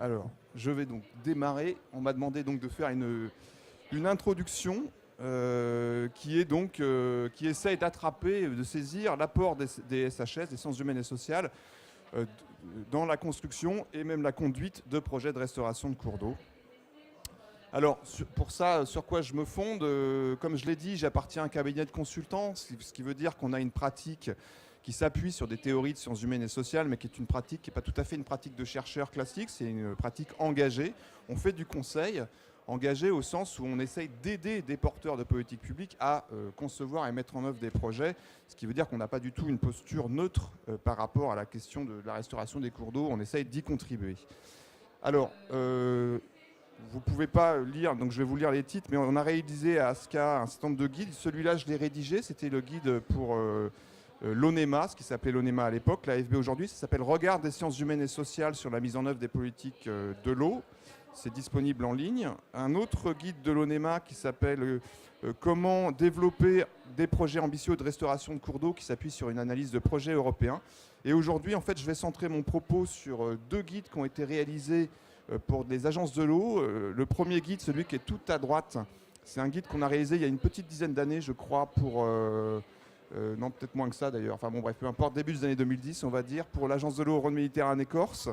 Alors, je vais donc démarrer. On m'a demandé donc de faire une introduction qui essaye d'attraper, de saisir l'apport des SHS, des sciences humaines et sociales, dans la construction et même la conduite de projets de restauration de cours d'eau. Alors, pour ça, sur quoi je me fonde comme je l'ai dit, j'appartiens à un cabinet de consultants, ce qui veut dire qu'on a une pratique qui s'appuie sur des théories de sciences humaines et sociales, mais qui est une pratique qui n'est pas tout à fait une pratique de chercheur classique, c'est une pratique engagée. On fait du conseil, engagé au sens où on essaye d'aider des porteurs de politique publique à concevoir et mettre en œuvre des projets, ce qui veut dire qu'on n'a pas du tout une posture neutre par rapport à la question de la restauration des cours d'eau, on essaye d'y contribuer. Alors, vous ne pouvez pas lire, donc je vais vous lire les titres, mais on a réalisé à ASCA un certain nombre de guides. Celui-là, je l'ai rédigé, c'était le guide pour l'ONEMA, ce qui s'appelait l'ONEMA à l'époque, l'AFB aujourd'hui, ça s'appelle Regard des sciences humaines et sociales sur la mise en œuvre des politiques de l'eau. C'est disponible en ligne. Un autre guide de l'ONEMA qui s'appelle Comment développer des projets ambitieux de restauration de cours d'eau, qui s'appuie sur une analyse de projets européens. Et aujourd'hui, en fait, je vais centrer mon propos sur deux guides qui ont été réalisés pour des agences de l'eau. Le premier guide, celui qui est tout à droite, c'est un guide qu'on a réalisé il y a une petite dizaine d'années, je crois, pour... non, peut-être moins que ça d'ailleurs. Enfin bon, bref, peu importe, début des années 2010, on va dire, pour l'agence de l'eau Rhône-Méditerranée-Corse,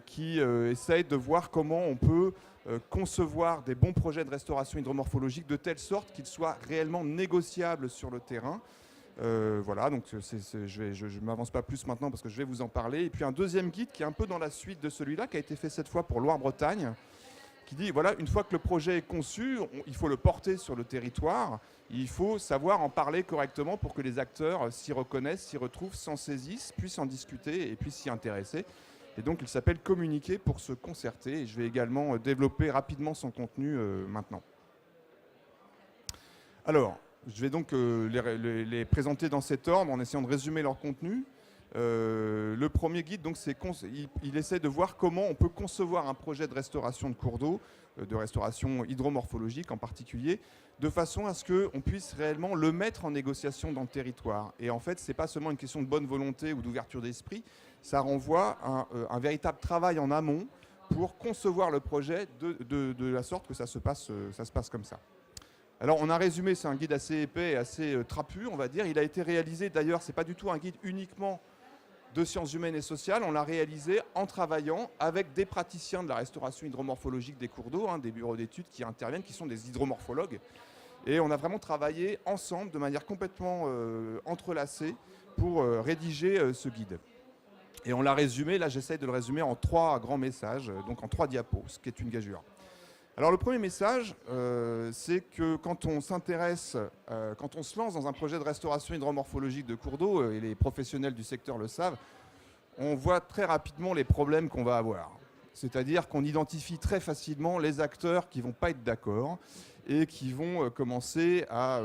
qui essaye de voir comment on peut concevoir des bons projets de restauration hydromorphologique de telle sorte qu'ils soient réellement négociables sur le terrain. Voilà, donc je ne m'avance pas plus maintenant parce que je vais vous en parler. Et puis un deuxième guide qui est un peu dans la suite de celui-là, qui a été fait cette fois pour Loire-Bretagne, qui dit, voilà, une fois que le projet est conçu, il faut le porter sur le territoire, il faut savoir en parler correctement pour que les acteurs s'y reconnaissent, s'y retrouvent, s'en saisissent, puissent en discuter et puissent s'y intéresser. Et donc il s'appelle Communiquer pour se concerter, et je vais également développer rapidement son contenu maintenant. Alors, je vais donc les présenter dans cet ordre en essayant de résumer leur contenu. Le premier guide, donc, il essaie de voir comment on peut concevoir un projet de restauration de cours d'eau, de restauration hydromorphologique en particulier, de façon à ce qu'on puisse réellement le mettre en négociation dans le territoire. Et en fait, ce n'est pas seulement une question de bonne volonté ou d'ouverture d'esprit, ça renvoie à un véritable travail en amont pour concevoir le projet de la sorte que ça se passe comme ça. Alors on a résumé, c'est un guide assez épais et assez trapu, on va dire. Il a été réalisé, d'ailleurs, ce n'est pas du tout un guide uniquement de sciences humaines et sociales, on l'a réalisé en travaillant avec des praticiens de la restauration hydromorphologique des cours d'eau, des bureaux d'études qui interviennent, qui sont des hydromorphologues. Et on a vraiment travaillé ensemble de manière complètement entrelacée pour rédiger ce guide. Et on l'a résumé, là j'essaye de le résumer en 3 grands messages, donc en 3 diapos, ce qui est une gageure. Alors le premier message, c'est que quand on s'intéresse, quand on se lance dans un projet de restauration hydromorphologique de cours d'eau, et les professionnels du secteur le savent, on voit très rapidement les problèmes qu'on va avoir. C'est-à-dire qu'on identifie très facilement les acteurs qui ne vont pas être d'accord et qui vont commencer à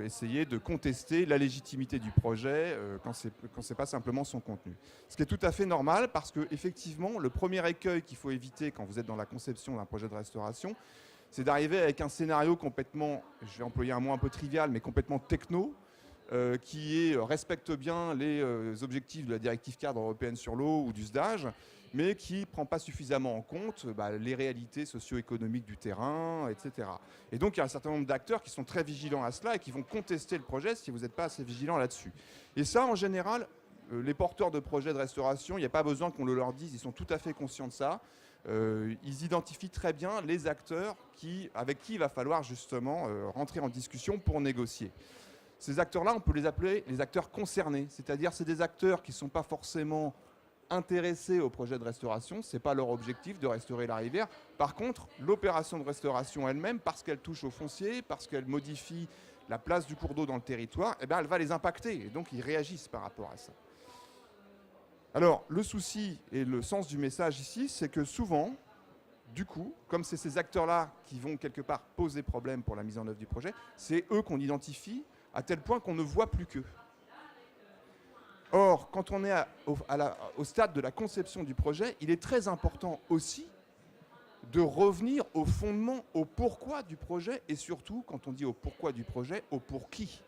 essayer de contester la légitimité du projet quand ce n'est pas simplement son contenu. Ce qui est tout à fait normal parce qu'effectivement, le premier écueil qu'il faut éviter quand vous êtes dans la conception d'un projet de restauration, c'est d'arriver avec un scénario complètement, je vais employer un mot un peu trivial, mais complètement techno, qui respecte bien les objectifs de la directive cadre européenne sur l'eau ou du SDAGE, mais qui ne prend pas suffisamment en compte les réalités socio-économiques du terrain, etc. Et donc il y a un certain nombre d'acteurs qui sont très vigilants à cela et qui vont contester le projet si vous n'êtes pas assez vigilant là-dessus. Et ça, en général, les porteurs de projets de restauration, il n'y a pas besoin qu'on le leur dise, ils sont tout à fait conscients de ça. Ils identifient très bien les acteurs avec qui il va falloir justement rentrer en discussion pour négocier. Ces acteurs-là, on peut les appeler les acteurs concernés, c'est-à-dire c'est des acteurs qui ne sont pas forcément intéressés au projet de restauration, ce n'est pas leur objectif de restaurer la rivière. Par contre, l'opération de restauration elle-même, parce qu'elle touche au foncier, parce qu'elle modifie la place du cours d'eau dans le territoire, eh bien, elle va les impacter, et donc ils réagissent par rapport à ça. Alors, le souci et le sens du message ici, c'est que souvent, du coup, comme c'est ces acteurs-là qui vont quelque part poser problème pour la mise en œuvre du projet, c'est eux qu'on identifie à tel point qu'on ne voit plus qu'eux. Or, quand on est au stade de la conception du projet, il est très important aussi de revenir au fondement, au pourquoi du projet, et surtout, quand on dit au pourquoi du projet, au pour qui.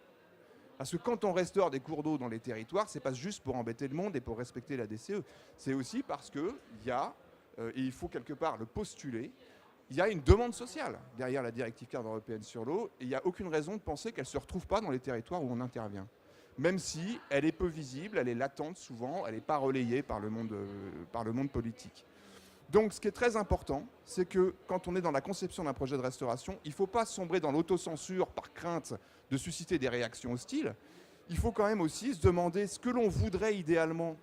Parce que quand on restaure des cours d'eau dans les territoires, ce n'est pas juste pour embêter le monde et pour respecter la DCE. C'est aussi parce qu'il y a et il faut quelque part le postuler. Il y a une demande sociale derrière la directive cadre européenne sur l'eau et il n'y a aucune raison de penser qu'elle ne se retrouve pas dans les territoires où on intervient. Même si elle est peu visible, elle est latente souvent, elle n'est pas relayée par le monde politique. Donc ce qui est très important, c'est que quand on est dans la conception d'un projet de restauration, il ne faut pas sombrer dans l'autocensure par crainte de susciter des réactions hostiles. Il faut quand même aussi se demander ce que l'on voudrait idéalement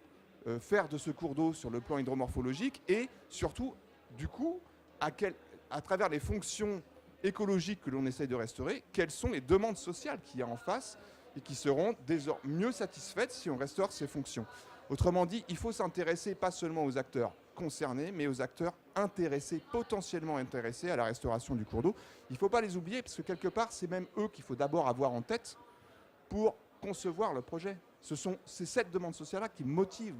faire de ce cours d'eau sur le plan hydromorphologique et surtout, du coup, à travers les fonctions écologiques que l'on essaye de restaurer, quelles sont les demandes sociales qu'il y a en face et qui seront mieux satisfaites si on restaure ces fonctions. Autrement dit, il faut s'intéresser pas seulement aux acteurs concernés, mais aux acteurs intéressés, potentiellement intéressés à la restauration du cours d'eau. Il ne faut pas les oublier, parce que quelque part, c'est même eux qu'il faut d'abord avoir en tête pour concevoir le projet. C'est cette demande sociale-là qui motive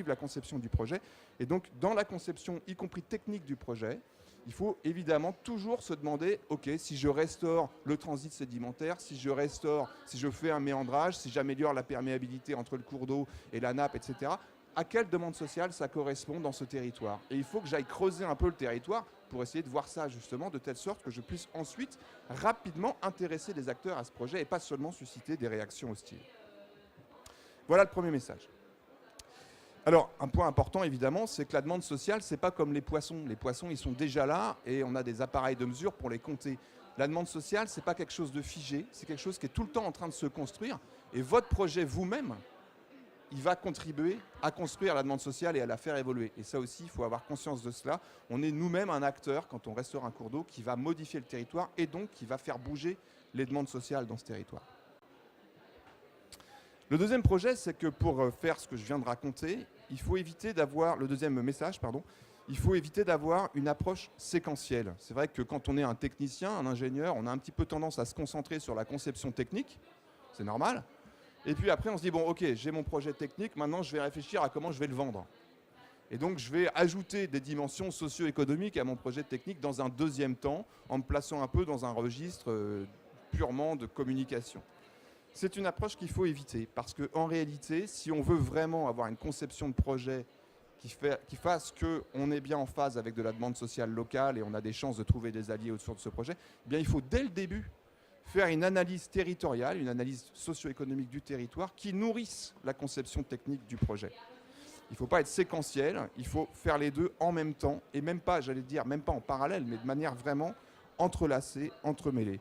la conception du projet. Et donc, dans la conception, y compris technique du projet, il faut évidemment toujours se demander, ok, si je restaure le transit sédimentaire, si je fais un méandrage, si j'améliore la perméabilité entre le cours d'eau et la nappe, etc., à quelle demande sociale ça correspond dans ce territoire. Et il faut que j'aille creuser un peu le territoire pour essayer de voir ça justement de telle sorte que je puisse ensuite rapidement intéresser les acteurs à ce projet et pas seulement susciter des réactions hostiles. Voilà le premier message. Alors, un point important, évidemment, c'est que la demande sociale, ce n'est pas comme les poissons. Les poissons, ils sont déjà là et on a des appareils de mesure pour les compter. La demande sociale, ce n'est pas quelque chose de figé, c'est quelque chose qui est tout le temps en train de se construire. Et votre projet, vous-même, il va contribuer à construire la demande sociale et à la faire évoluer. Et ça aussi, il faut avoir conscience de cela. On est nous-mêmes un acteur, quand on restaure un cours d'eau, qui va modifier le territoire et donc qui va faire bouger les demandes sociales dans ce territoire. Le deuxième projet, c'est que pour faire ce que je viens de raconter, il faut éviter d'avoir, le deuxième message, pardon, il faut éviter d'avoir une approche séquentielle. C'est vrai que quand on est un technicien, un ingénieur, on a un petit peu tendance à se concentrer sur la conception technique, c'est normal. Et puis après, on se dit, bon, ok, j'ai mon projet technique, maintenant je vais réfléchir à comment je vais le vendre. Et donc, je vais ajouter des dimensions socio-économiques à mon projet technique dans un deuxième temps, en me plaçant un peu dans un registre purement de communication. C'est une approche qu'il faut éviter parce qu'en réalité, si on veut vraiment avoir une conception de projet qui fasse qu'on est bien en phase avec de la demande sociale locale et on a des chances de trouver des alliés autour de ce projet, eh bien, il faut dès le début faire une analyse territoriale, une analyse socio-économique du territoire qui nourrisse la conception technique du projet. Il ne faut pas être séquentiel, il faut faire les deux en même temps et même pas, j'allais dire, même pas en parallèle, mais de manière vraiment entrelacée, entremêlée.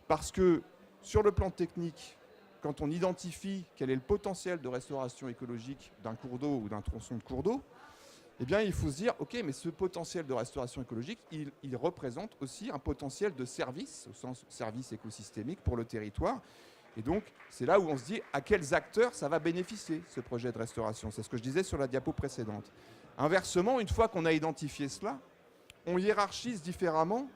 Parce que sur le plan technique, quand on identifie quel est le potentiel de restauration écologique d'un cours d'eau ou d'un tronçon de cours d'eau, eh bien, il faut se dire, ok, mais ce potentiel de restauration écologique, il représente aussi un potentiel de service, au sens service écosystémique pour le territoire. Et donc, c'est là où on se dit à quels acteurs ça va bénéficier, ce projet de restauration. C'est ce que je disais sur la diapo précédente. Inversement, une fois qu'on a identifié cela, on hiérarchise différemment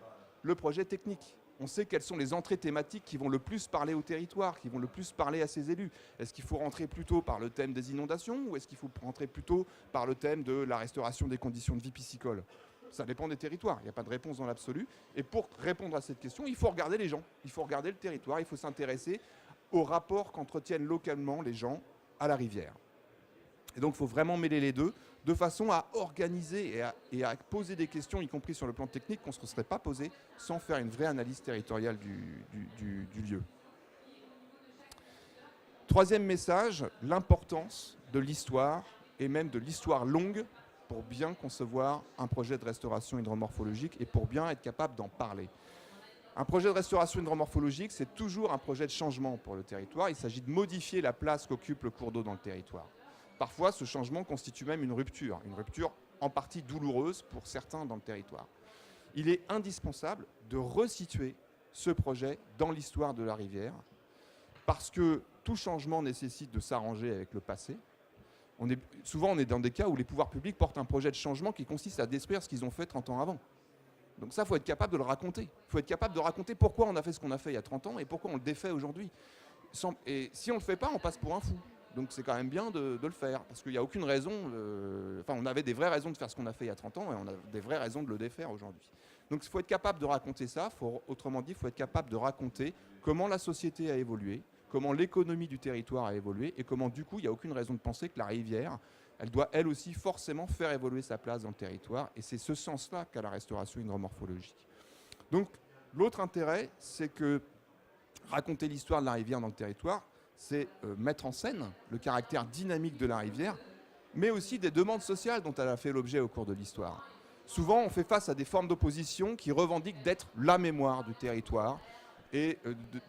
le projet technique. On sait quelles sont les entrées thématiques qui vont le plus parler au territoire, qui vont le plus parler à ses élus. Est-ce qu'il faut rentrer plutôt par le thème des inondations ou est-ce qu'il faut rentrer plutôt par le thème de la restauration des conditions de vie piscicole? Ça dépend des territoires, il n'y a pas de réponse dans l'absolu. Et pour répondre à cette question, il faut regarder les gens, il faut regarder le territoire, il faut s'intéresser au rapport qu'entretiennent localement les gens à la rivière. Et donc, il faut vraiment mêler les deux, de façon à organiser et à poser des questions, y compris sur le plan technique, qu'on ne se serait pas posé sans faire une vraie analyse territoriale du lieu. Troisième message, l'importance de l'histoire, et même de l'histoire longue, pour bien concevoir un projet de restauration hydromorphologique et pour bien être capable d'en parler. Un projet de restauration hydromorphologique, c'est toujours un projet de changement pour le territoire. Il s'agit de modifier la place qu'occupe le cours d'eau dans le territoire. Parfois, ce changement constitue même une rupture en partie douloureuse pour certains dans le territoire. Il est indispensable de resituer ce projet dans l'histoire de la rivière, parce que tout changement nécessite de s'arranger avec le passé. Souvent, on est dans des cas où les pouvoirs publics portent un projet de changement qui consiste à détruire ce qu'ils ont fait 30 ans avant. Donc ça, il faut être capable de le raconter. Il faut être capable de raconter pourquoi on a fait ce qu'on a fait il y a 30 ans et pourquoi on le défait aujourd'hui. Et si on ne le fait pas, on passe pour un fou. Donc c'est quand même bien de le faire, parce qu'il n'y a aucune raison, on avait des vraies raisons de faire ce qu'on a fait il y a 30 ans, et on a des vraies raisons de le défaire aujourd'hui. Donc il faut être capable de raconter ça, autrement dit, il faut être capable de raconter comment la société a évolué, comment l'économie du territoire a évolué, et comment du coup, il n'y a aucune raison de penser que la rivière elle doit elle aussi forcément faire évoluer sa place dans le territoire, et c'est ce sens-là qu'a la restauration hydromorphologique. Donc l'autre intérêt, c'est que raconter l'histoire de la rivière dans le territoire, c'est mettre en scène le caractère dynamique de la rivière, mais aussi des demandes sociales dont elle a fait l'objet au cours de l'histoire. Souvent, on fait face à des formes d'opposition qui revendiquent d'être la mémoire du territoire, et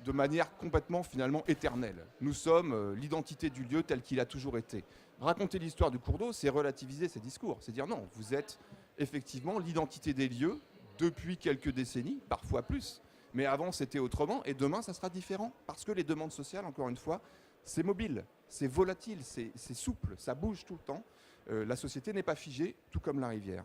de manière complètement finalement éternelle. Nous sommes l'identité du lieu tel qu'il a toujours été. Raconter l'histoire du cours d'eau, c'est relativiser ces discours. C'est dire non, vous êtes effectivement l'identité des lieux depuis quelques décennies, parfois plus. Mais avant, c'était autrement, et demain, ça sera différent. Parce que les demandes sociales, encore une fois, c'est mobile, c'est volatile, c'est souple, ça bouge tout le temps. La société n'est pas figée, tout comme la rivière.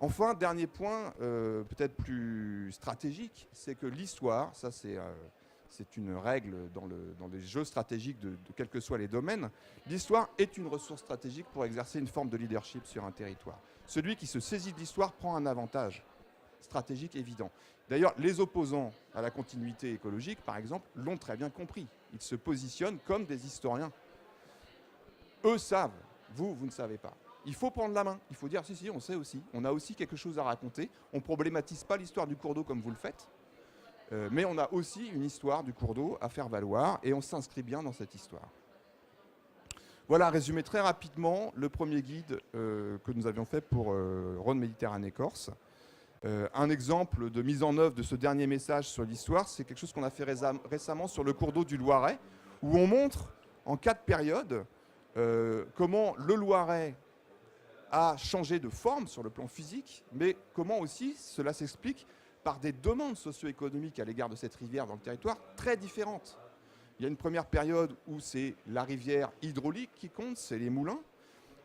Enfin, dernier point, peut-être plus stratégique, c'est que l'histoire, ça c'est une règle dans les jeux stratégiques de quels que soient les domaines, l'histoire est une ressource stratégique pour exercer une forme de leadership sur un territoire. Celui qui se saisit de l'histoire prend un avantage stratégique évident. D'ailleurs, les opposants à la continuité écologique, par exemple, l'ont très bien compris. Ils se positionnent comme des historiens. Eux savent, vous ne savez pas. Il faut prendre la main, il faut dire si, on sait aussi, on a aussi quelque chose à raconter. On ne problématise pas l'histoire du cours d'eau comme vous le faites, mais on a aussi une histoire du cours d'eau à faire valoir, et on s'inscrit bien dans cette histoire. Voilà, résumé très rapidement le premier guide que nous avions fait pour Rhône Méditerranée Corse. Un exemple de mise en œuvre de ce dernier message sur l'histoire, c'est quelque chose qu'on a fait récemment sur le cours d'eau du Loiret, où on montre en 4 périodes comment le Loiret a changé de forme sur le plan physique, mais comment aussi cela s'explique par des demandes socio-économiques à l'égard de cette rivière dans le territoire très différentes. Il y a une première période où c'est la rivière hydraulique qui compte, c'est les moulins.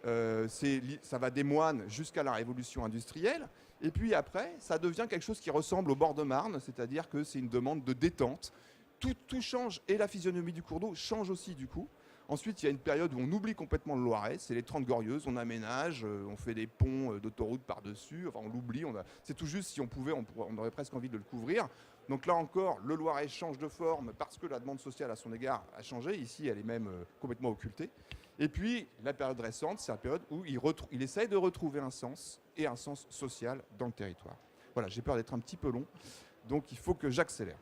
Ça va des moines jusqu'à la révolution industrielle. Et puis après, ça devient quelque chose qui ressemble au bord de Marne, c'est-à-dire que c'est une demande de détente. Tout change, et la physionomie du cours d'eau change aussi du coup. Ensuite, il y a une période où on oublie complètement le Loiret, c'est les 30 Glorieuses, on aménage, on fait des ponts d'autoroute par-dessus, enfin on l'oublie, c'est tout juste, si on pouvait, on aurait presque envie de le couvrir. Donc là encore, le Loiret change de forme parce que la demande sociale à son égard a changé, ici elle est même complètement occultée. Et puis la période récente, c'est la période où il essaye de retrouver un sens, et un sens social dans le territoire. Voilà, j'ai peur d'être un petit peu long, donc il faut que j'accélère.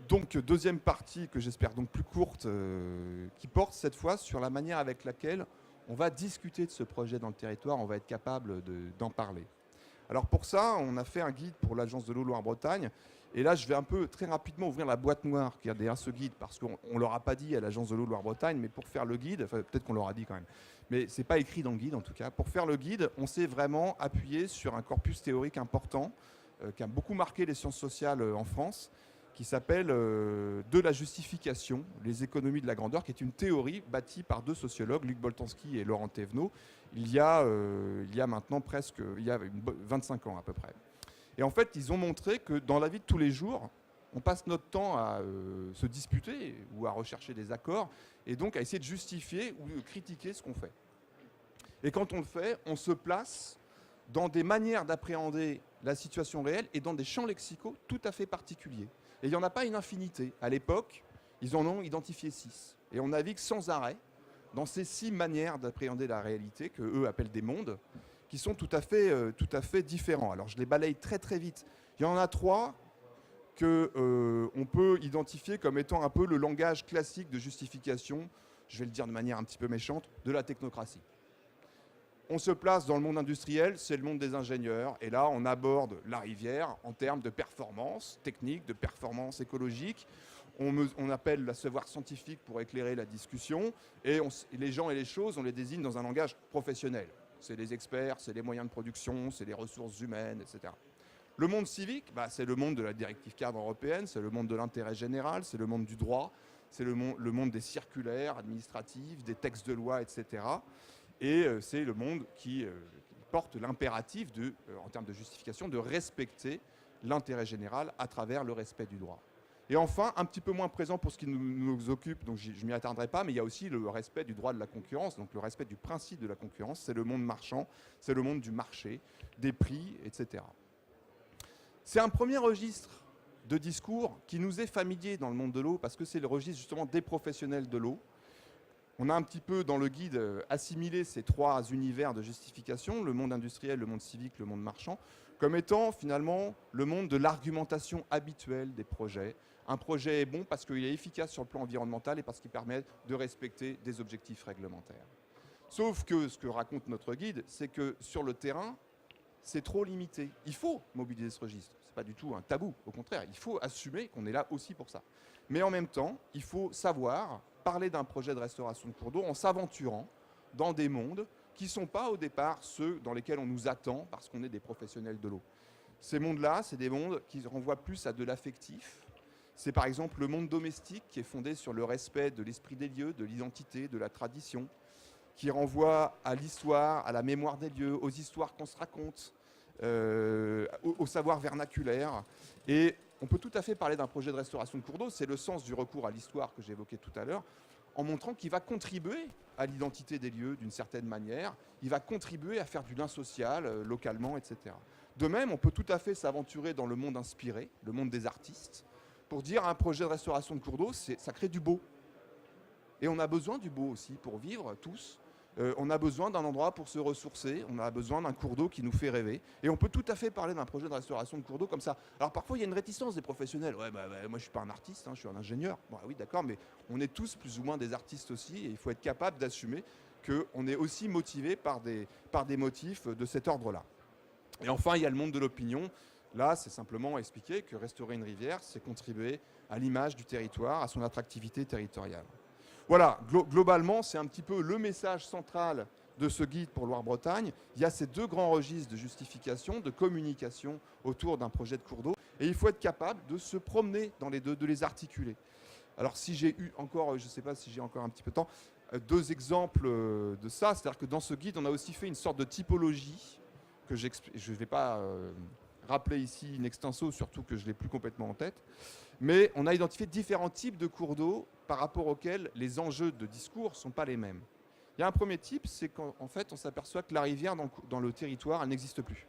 Donc, deuxième partie que j'espère donc plus courte, qui porte cette fois sur la manière avec laquelle on va discuter de ce projet dans le territoire, on va être capable d'en parler. Alors pour ça, on a fait un guide pour l'Agence de l'eau Loire-Bretagne, et là je vais un peu très rapidement ouvrir la boîte noire qui est derrière ce guide, parce qu'on ne leur a pas dit à l'Agence de l'eau Loire-Bretagne, mais pour faire le guide, enfin peut-être qu'on leur a dit quand même, mais ce n'est pas écrit dans le guide en tout cas, pour faire le guide, on s'est vraiment appuyé sur un corpus théorique important, qui a beaucoup marqué les sciences sociales en France, qui s'appelle De la justification, les économies de la grandeur, qui est une théorie bâtie par 2 sociologues, Luc Boltanski et Laurent Thévenot, il y a maintenant presque 25 ans à peu près. Et en fait, ils ont montré que dans la vie de tous les jours, on passe notre temps à se disputer ou à rechercher des accords, et donc à essayer de justifier ou de critiquer ce qu'on fait. Et quand on le fait, on se place dans des manières d'appréhender la situation réelle et dans des champs lexicaux tout à fait particuliers. Et il n'y en a pas une infinité. À l'époque, ils en ont identifié 6. Et on navigue sans arrêt dans ces 6 manières d'appréhender la réalité, qu'eux appellent des mondes, qui sont tout à fait différents. Alors je les balaye très très vite. Il y en a 3 qu'on peut identifier comme étant un peu le langage classique de justification, je vais le dire de manière un petit peu méchante, de la technocratie. On se place dans le monde industriel, c'est le monde des ingénieurs, et là on aborde la rivière en termes de performance technique, de performance écologique. On appelle le savoir scientifique pour éclairer la discussion, et les gens et les choses, on les désigne dans un langage professionnel. C'est les experts, c'est les moyens de production, c'est les ressources humaines, etc. Le monde civique, c'est le monde de la directive cadre européenne, c'est le monde de l'intérêt général, c'est le monde du droit, c'est le monde des circulaires administratives, des textes de loi, etc. Et c'est le monde qui porte l'impératif, en termes de justification, de respecter l'intérêt général à travers le respect du droit. Et enfin, un petit peu moins présent pour ce qui nous occupe, donc je ne m'y attarderai pas, mais il y a aussi le respect du droit de la concurrence, donc le respect du principe de la concurrence, c'est le monde marchand, c'est le monde du marché, des prix, etc. C'est un premier registre de discours qui nous est familier dans le monde de l'eau, parce que c'est le registre justement des professionnels de l'eau. On a un petit peu dans le guide assimilé ces trois univers de justification, le monde industriel, le monde civique, le monde marchand, comme étant finalement le monde de l'argumentation habituelle des projets. Un projet est bon parce qu'il est efficace sur le plan environnemental et parce qu'il permet de respecter des objectifs réglementaires. Sauf que ce que raconte notre guide, c'est que sur le terrain, c'est trop limité. Il faut mobiliser ce registre. Ce n'est pas du tout un tabou. Au contraire, il faut assumer qu'on est là aussi pour ça. Mais en même temps, il faut savoir parler d'un projet de restauration de cours d'eau en s'aventurant dans des mondes qui ne sont pas au départ ceux dans lesquels on nous attend parce qu'on est des professionnels de l'eau. Ces mondes-là, c'est des mondes qui renvoient plus à de l'affectif. C'est par exemple le monde domestique qui est fondé sur le respect de l'esprit des lieux, de l'identité, de la tradition, qui renvoie à l'histoire, à la mémoire des lieux, aux histoires qu'on se raconte, au savoir vernaculaire. Et on peut tout à fait parler d'un projet de restauration de cours d'eau, c'est le sens du recours à l'histoire que j'évoquais tout à l'heure, en montrant qu'il va contribuer à l'identité des lieux d'une certaine manière, il va contribuer à faire du lien social localement, etc. De même, on peut tout à fait s'aventurer dans le monde inspiré, le monde des artistes, pour dire un projet de restauration de cours d'eau, ça crée du beau. Et on a besoin du beau aussi pour vivre tous. On a besoin d'un endroit pour se ressourcer, on a besoin d'un cours d'eau qui nous fait rêver. Et on peut tout à fait parler d'un projet de restauration de cours d'eau comme ça. Alors parfois, il y a une réticence des professionnels. Ouais, moi, je ne suis pas un artiste, je suis un ingénieur. Bon, oui, d'accord, mais on est tous plus ou moins des artistes aussi. Et il faut être capable d'assumer qu'on est aussi motivé par des motifs de cet ordre-là. Et enfin, il y a le monde de l'opinion. Là, c'est simplement expliquer que restaurer une rivière, c'est contribuer à l'image du territoire, à son attractivité territoriale. Voilà, globalement, c'est un petit peu le message central de ce guide pour Loire-Bretagne. Il y a ces deux grands registres de justification, de communication autour d'un projet de cours d'eau. Et il faut être capable de se promener dans les deux, de les articuler. Alors si j'ai eu encore, je ne sais pas si j'ai encore un petit peu de temps, deux exemples de ça. C'est-à-dire que dans ce guide, on a aussi fait une sorte de typologie que je ne vais pas rappeler ici in extenso, surtout que je ne l'ai plus complètement en tête. Mais on a identifié différents types de cours d'eau par rapport auxquels les enjeux de discours ne sont pas les mêmes. Il y a un premier type, c'est qu'en fait, on s'aperçoit que la rivière dans le territoire, elle n'existe plus.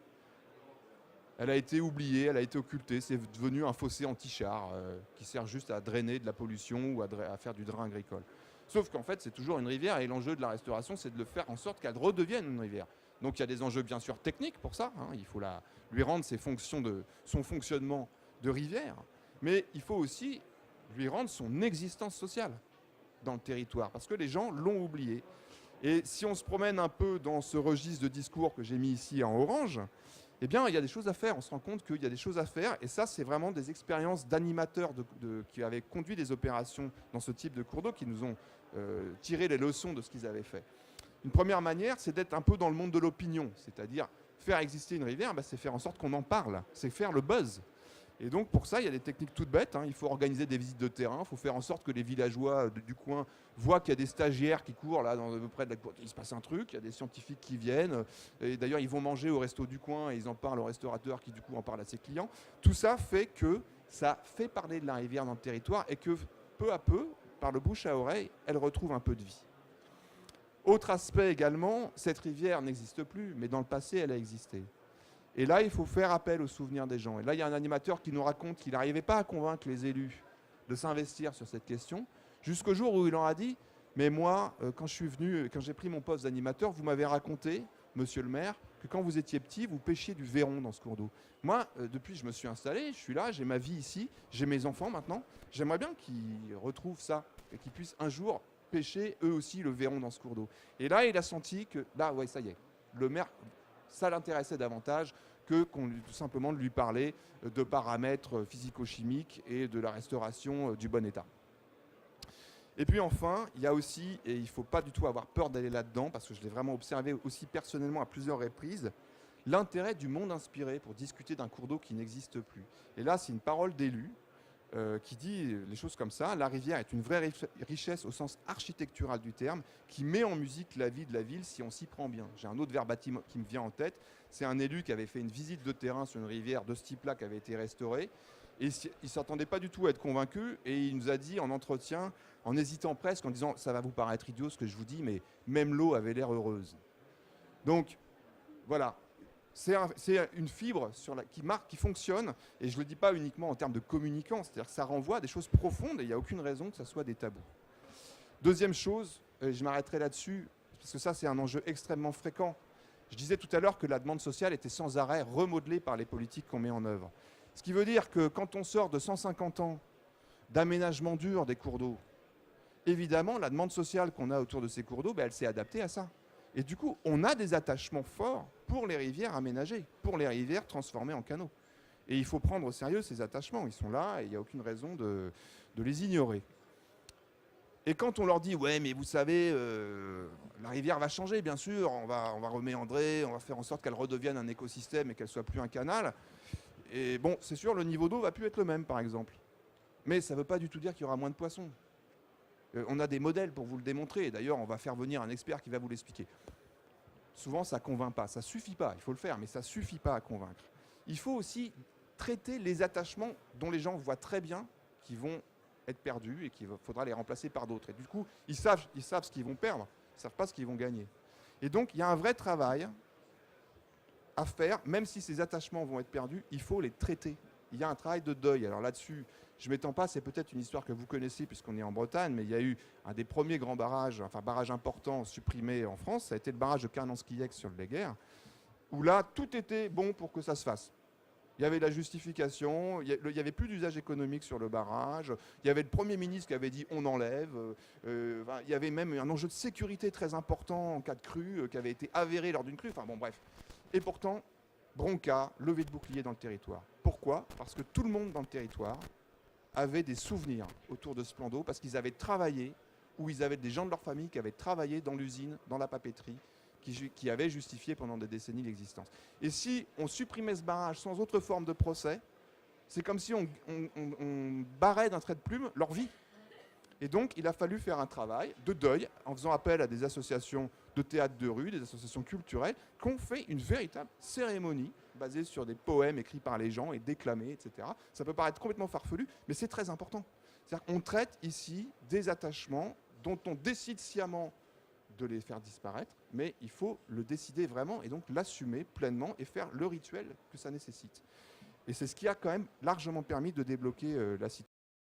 Elle a été oubliée, elle a été occultée, c'est devenu un fossé anti-char qui sert juste à drainer de la pollution ou à faire du drain agricole. Sauf qu'en fait, c'est toujours une rivière et l'enjeu de la restauration, c'est de le faire en sorte qu'elle redevienne une rivière. Donc il y a des enjeux bien sûr techniques pour ça, il faut lui rendre son fonctionnement de rivière, mais il faut aussi lui rendre son existence sociale dans le territoire, parce que les gens l'ont oublié. Et si on se promène un peu dans ce registre de discours que j'ai mis ici en orange, eh bien, il y a des choses à faire. On se rend compte qu'il y a des choses à faire. Et ça, c'est vraiment des expériences d'animateurs qui avaient conduit des opérations dans ce type de cours d'eau, qui nous ont tiré les leçons de ce qu'ils avaient fait. Une première manière, c'est d'être un peu dans le monde de l'opinion. C'est-à-dire, faire exister une rivière, c'est faire en sorte qu'on en parle. C'est faire le buzz. Et donc, pour ça, il y a des techniques toutes bêtes. Il faut organiser des visites de terrain. Il faut faire en sorte que les villageois du coin voient qu'il y a des stagiaires qui courent là, près de la cour. Il se passe un truc, il y a des scientifiques qui viennent. Et d'ailleurs, ils vont manger au resto du coin et ils en parlent au restaurateur qui, du coup, en parle à ses clients. Tout ça fait que ça fait parler de la rivière dans le territoire et que, peu à peu, par le bouche à oreille, elle retrouve un peu de vie. Autre aspect également, cette rivière n'existe plus, mais dans le passé, elle a existé. Et là, il faut faire appel aux souvenirs des gens. Et là, il y a un animateur qui nous raconte qu'il n'arrivait pas à convaincre les élus de s'investir sur cette question, jusqu'au jour où il leur a dit « Mais moi, quand je suis venu, quand j'ai pris mon poste d'animateur, vous m'avez raconté, monsieur le maire, que quand vous étiez petit, vous pêchiez du verron dans ce cours d'eau. Moi, depuis, je me suis installé, je suis là, j'ai ma vie ici, j'ai mes enfants maintenant. J'aimerais bien qu'ils retrouvent ça et qu'ils puissent un jour pêcher eux aussi le verron dans ce cours d'eau. » Et là, il a senti que, là, ouais, ça y est, le maire, ça l'intéressait davantage que tout simplement de lui parler de paramètres physico-chimiques et de la restauration du bon état. Et puis enfin, il y a aussi, et il ne faut pas du tout avoir peur d'aller là-dedans, parce que je l'ai vraiment observé aussi personnellement à plusieurs reprises, l'intérêt du monde inspiré pour discuter d'un cours d'eau qui n'existe plus. Et là, c'est une parole d'élu qui dit les choses comme ça. La rivière est une vraie richesse au sens architectural du terme, qui met en musique la vie de la ville si on s'y prend bien. J'ai un autre verbatim qui me vient en tête. C'est un élu qui avait fait une visite de terrain sur une rivière de ce type-là qui avait été restaurée. Et il ne s'attendait pas du tout à être convaincu. Et il nous a dit en entretien, en hésitant presque, en disant « ça va vous paraître idiot ce que je vous dis, mais même l'eau avait l'air heureuse ». Donc, voilà. C'est une fibre qui fonctionne, et je ne le dis pas uniquement en termes de communicants, c'est-à-dire que ça renvoie à des choses profondes et il n'y a aucune raison que ça soit des tabous. Deuxième chose, je m'arrêterai là-dessus, parce que ça, c'est un enjeu extrêmement fréquent. Je disais tout à l'heure que la demande sociale était sans arrêt remodelée par les politiques qu'on met en œuvre. Ce qui veut dire que quand on sort de 150 ans d'aménagement dur des cours d'eau, évidemment, la demande sociale qu'on a autour de ces cours d'eau, elle s'est adaptée à ça. Et du coup, on a des attachements forts pour les rivières aménagées, pour les rivières transformées en canaux. Et il faut prendre au sérieux ces attachements. Ils sont là et il n'y a aucune raison de les ignorer. Et quand on leur dit, ouais, mais vous savez, la rivière va changer, bien sûr, on va reméandrer, on va faire en sorte qu'elle redevienne un écosystème et qu'elle soit plus un canal. Et bon, c'est sûr, le niveau d'eau va plus être le même, par exemple. Mais ça ne veut pas du tout dire qu'il y aura moins de poissons. On a des modèles pour vous le démontrer. Et d'ailleurs, on va faire venir un expert qui va vous l'expliquer. Souvent, ça ne convainc pas. Ça ne suffit pas. Il faut le faire, mais ça ne suffit pas à convaincre. Il faut aussi traiter les attachements dont les gens voient très bien qu'ils vont être perdus et qu'il faudra les remplacer par d'autres. Et du coup, ils savent ce qu'ils vont perdre. Ils ne savent pas ce qu'ils vont gagner. Et donc, il y a un vrai travail à faire. Même si ces attachements vont être perdus, il faut les traiter. Il y a un travail de deuil. Alors là-dessus, je ne m'étends pas, c'est peut-être une histoire que vous connaissez puisqu'on est en Bretagne, mais il y a eu un des premiers grands barrages, enfin barrage important supprimé en France, ça a été le barrage de Carnanskiex sur le Léguer, où là, tout était bon pour que ça se fasse. Il y avait la justification, il n'y avait plus d'usage économique sur le barrage, il y avait le Premier ministre qui avait dit on enlève, il y avait même un enjeu de sécurité très important en cas de crue qui avait été avéré lors d'une crue, enfin bon bref. Et pourtant, bronca, levée de bouclier dans le territoire. Pourquoi ? Parce que tout le monde dans le territoire avaient des souvenirs autour de ce plan d'eau parce qu'ils avaient travaillé ou ils avaient des gens de leur famille qui avaient travaillé dans l'usine, dans la papeterie, qui avaient justifié pendant des décennies l'existence. Et si on supprimait ce barrage sans autre forme de procès, c'est comme si on barrait d'un trait de plume leur vie. Et donc, il a fallu faire un travail de deuil en faisant appel à des associations de théâtre de rue, des associations culturelles, qui ont fait une véritable cérémonie basée sur des poèmes écrits par les gens et déclamés, etc. Ça peut paraître complètement farfelu, mais c'est très important. C'est-à-dire qu'on traite ici des attachements dont on décide sciemment de les faire disparaître, mais il faut le décider vraiment et donc l'assumer pleinement et faire le rituel que ça nécessite. Et c'est ce qui a quand même largement permis de débloquer la situation.